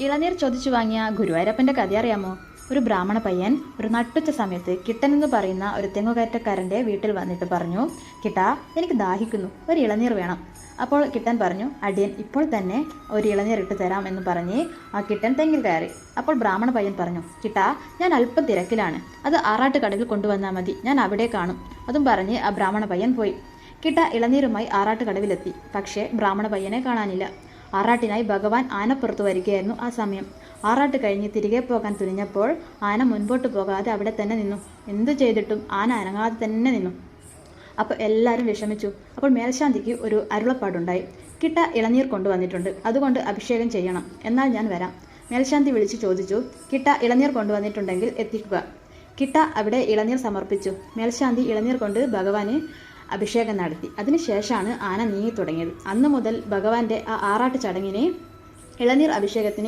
ഇളനീർ ചോദിച്ചു വാങ്ങിയ ഗുരുവായൂരപ്പൻ്റെ കഥ അറിയാമോ? ഒരു ബ്രാഹ്മണ പയ്യൻ ഒരു നട്ടുച്ച സമയത്ത് കിട്ടൻ എന്ന് പറയുന്ന ഒരു തെങ്ങുകയറ്റക്കാരൻ്റെ വീട്ടിൽ വന്നിട്ട് പറഞ്ഞു, കിട്ടാ, എനിക്ക് ദാഹിക്കുന്നു, ഒരു ഇളനീർ വേണം. അപ്പോൾ കിട്ടൻ പറഞ്ഞു, അടിയൻ ഇപ്പോൾ തന്നെ ഒരു ഇളനീർ ഇട്ട് തരാം എന്ന് പറഞ്ഞ് ആ കിട്ടൻ തെങ്ങിൽ കയറി. അപ്പോൾ ബ്രാഹ്മണ പയ്യൻ പറഞ്ഞു, കിട്ടാ, ഞാൻ അല്പം തിരക്കിലാണ്, അത് ആറാട്ട് കടവിൽ കൊണ്ടുവന്നാൽ മതി, ഞാൻ അവിടെ കാണും. അതും പറഞ്ഞ് ആ ബ്രാഹ്മണ പയ്യൻ പോയി. കിട്ട ഇളനീരുമായി ആറാട്ട് കടവിലെത്തി. പക്ഷേ ബ്രാഹ്മണ പയ്യനെ കാണാനില്ല. ആറാട്ടിനായി ഭഗവാൻ ആനപ്പുറത്ത് വരികയായിരുന്നു ആ സമയം. ആറാട്ട് കഴിഞ്ഞ് തിരികെ പോകാൻ തുനിഞ്ഞപ്പോൾ ആന മുൻപോട്ട് പോകാതെ അവിടെ തന്നെ നിന്നു. എന്തു ചെയ്തിട്ടും ആന അനങ്ങാതെ തന്നെ നിന്നു. അപ്പോൾ എല്ലാവരും വിഷമിച്ചു. അപ്പോൾ മേൽശാന്തിക്ക് ഒരു അരുളപ്പാടുണ്ടായി. കിട്ട ഇളനീർ കൊണ്ടുവന്നിട്ടുണ്ട്, അതുകൊണ്ട് അഭിഷേകം ചെയ്യണം, എന്നാൽ ഞാൻ വരാം. മേൽശാന്തി വിളിച്ചു ചോദിച്ചു, കിട്ട ഇളനീർ കൊണ്ടുവന്നിട്ടുണ്ടെങ്കിൽ എത്തിക്കുക. കിട്ട അവിടെ ഇളനീർ സമർപ്പിച്ചു. മേൽശാന്തി ഇളനീർ കൊണ്ട് ഭഗവാന് അഭിഷേകം നടത്തി. അതിനുശേഷമാണ് ആന നീങ്ങി തുടങ്ങിയത്. അന്നു മുതൽ ഭഗവാന്റെ ആ ആറാട്ട് ചടങ്ങിനെ ഇളനീർ അഭിഷേകത്തിന്